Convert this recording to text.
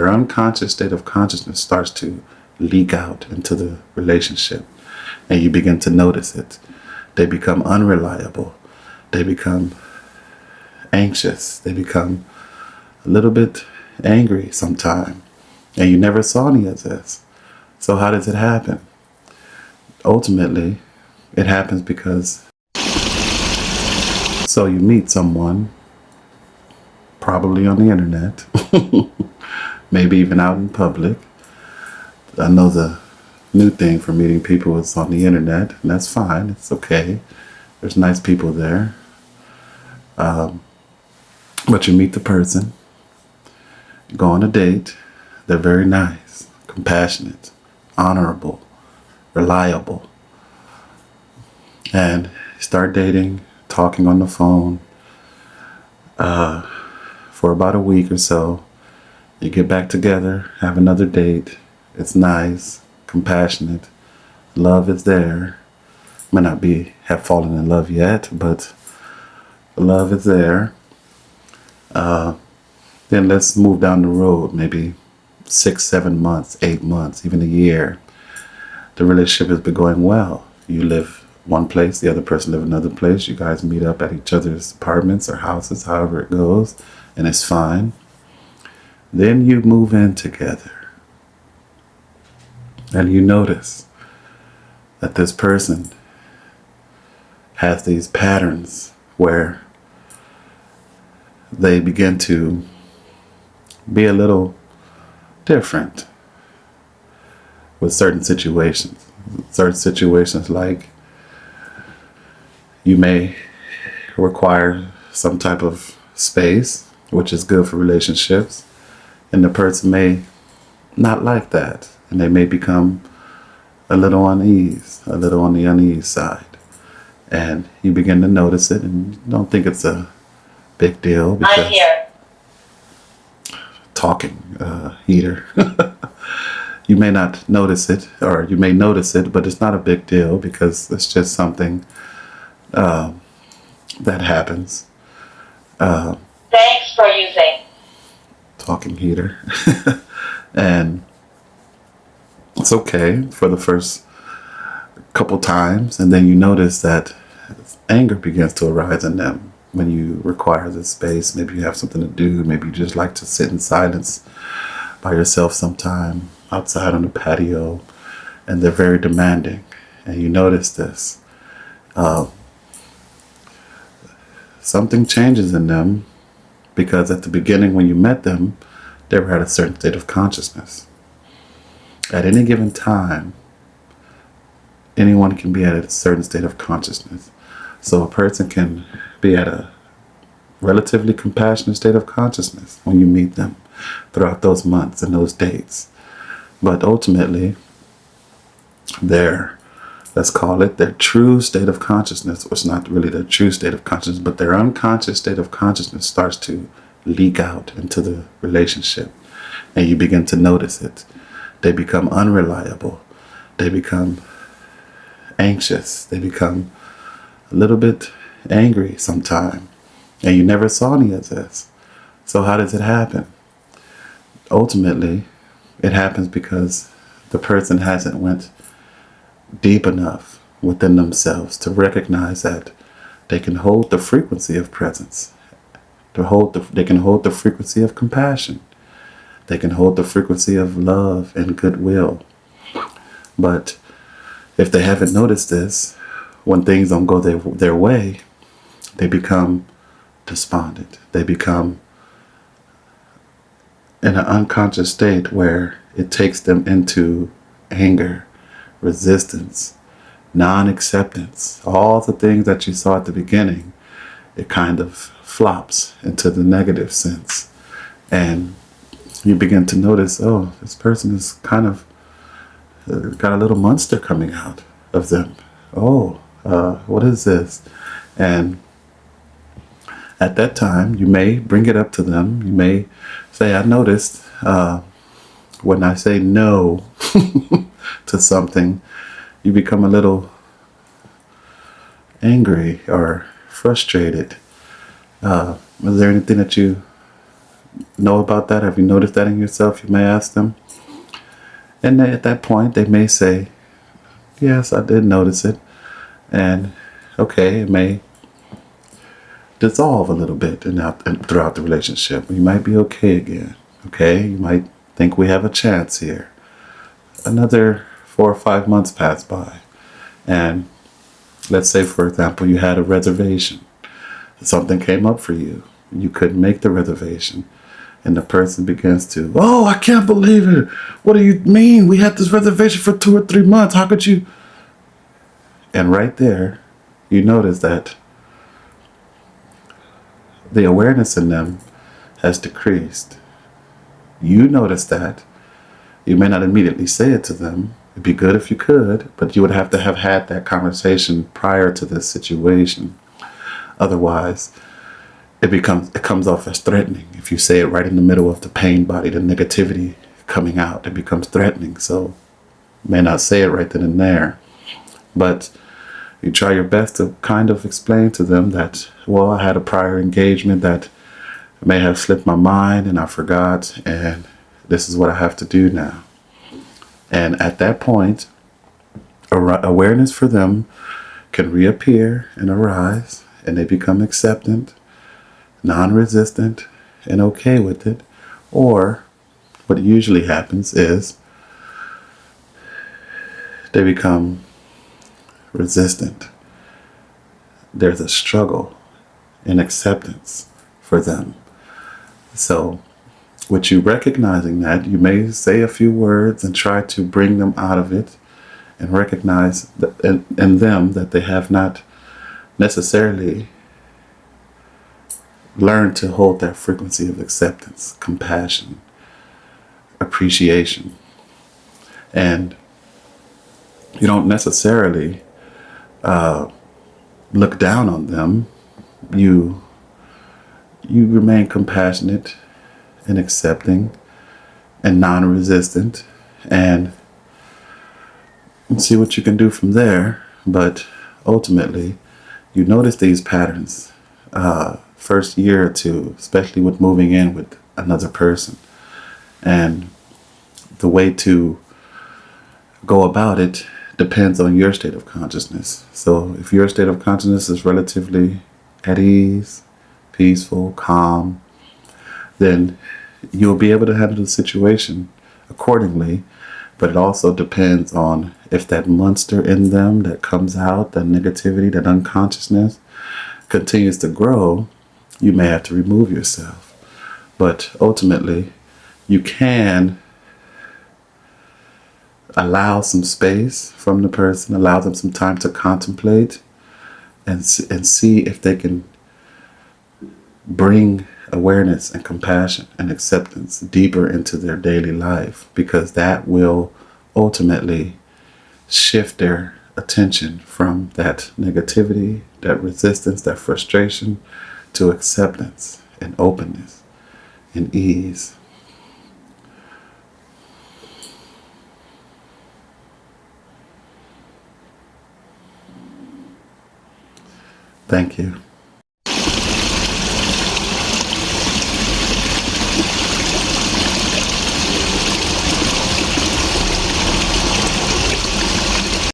Their unconscious state of consciousness starts to leak out into the relationship, and you begin to notice it. They become unreliable. They become anxious. They become a little bit angry sometimes, and you never saw any of this. So how does it happen? Ultimately, it happens because so you meet someone, probably on the internet, maybe even out in public. I know the new thing for meeting people is on the internet, and that's fine. It's okay. There's nice people there. But you meet the person, go on a date. They're very nice, compassionate, honorable, reliable. And you start dating, talking on the phone for about a week or so. You get back together, have another date. It's nice, compassionate. Love is there. Might not have fallen in love yet, but love is there. Then let's move down the road, maybe 6, 7 months, 8 months, even a year. The relationship has been going well. You live one place, the other person live another place. You guys meet up at each other's apartments or houses, however it goes, and it's fine. Then you move in together, and you notice that this person has these patterns where they begin to be a little different with certain situations. Certain situations, like you may require some type of space, which is good for relationships, and the person may not like that, and they may become a little unease, a little on the unease side. And you begin to notice it, and you don't think it's a big deal because I'm here. Talking heater. You may not notice it, or you may notice it, but it's not a big deal because it's just something that happens. Thanks for using. Talking heater. And it's okay for the first couple times, and then you notice that anger begins to arise in them when you require this space. Maybe you have something to do. Maybe you just like to sit in silence by yourself sometime outside on the patio, and they're very demanding, and you notice this. Something changes in them because at the beginning when you met them, they were at a certain state of consciousness. At any given time, anyone can be at a certain state of consciousness. So a person can be at a relatively compassionate state of consciousness when you meet them throughout those months and those dates. But ultimately, let's call it their true state of consciousness, was not really their true state of consciousness, but their unconscious state of consciousness starts to leak out into the relationship, and you begin to notice it. They become unreliable. They become anxious. They become a little bit angry sometimes, and you never saw any of this. So how does it happen? Ultimately, it happens because the person hasn't went deep enough within themselves to recognize that they can hold the frequency of presence. They can hold the frequency of compassion. They can hold the frequency of love and goodwill. But if they haven't noticed this, when things don't go their way, they become despondent. They become in an unconscious state where it takes them into anger, resistance, non-acceptance. All the things that you saw at the beginning, it kind of flops into the negative sense. And you begin to notice, oh, this person is kind of got a little monster coming out of them. Oh, what is this? And at that time, you may bring it up to them. You may say, I noticed when I say no to something, you become a little angry or frustrated. Was there anything that you know about that? Have you noticed that in yourself? You may ask them. And at that point, they may say, yes, I did notice it. And okay, it may dissolve a little bit and throughout the relationship. You might be okay again. Okay, you might think we have a chance here. Another 4 or 5 months pass by. And let's say, for example, you had a reservation. Something came up for you. You couldn't make the reservation. And the person begins to, oh, I can't believe it. What do you mean? We had this reservation for 2 or 3 months. How could you? And right there, you notice that the awareness in them has decreased. You notice that. You may not immediately say it to them. It'd be good if you could, but you would have to have had that conversation prior to this situation. Otherwise, it comes off as threatening. If you say it right in the middle of the pain body, the negativity coming out, it becomes threatening. So you may not say it right then and there, but you try your best to kind of explain to them that, well, I had a prior engagement that may have slipped my mind and I forgot, and this is what I have to do now. And at that point, awareness for them can reappear and arise, and they become acceptant, non-resistant, and okay with it. Or what usually happens is they become resistant. There's a struggle in acceptance for them. So with you recognizing that, you may say a few words and try to bring them out of it and recognize that in them that they have not necessarily learned to hold that frequency of acceptance, compassion, appreciation. And you don't necessarily look down on them. You remain compassionate and accepting and non-resistant, and see what you can do from there. But ultimately, you notice these patterns first year or two, especially with moving in with another person, and the way to go about it depends on your state of consciousness. So if your state of consciousness is relatively at ease, peaceful, calm, then you'll be able to handle the situation accordingly. But it also depends on if that monster in them that comes out, that negativity, that unconsciousness, continues to grow, you may have to remove yourself. But ultimately, you can allow some space from the person, allow them some time to contemplate and see if they can bring awareness and compassion and acceptance deeper into their daily life, because that will ultimately shift their attention from that negativity, that resistance, that frustration, to acceptance and openness and ease. Thank you.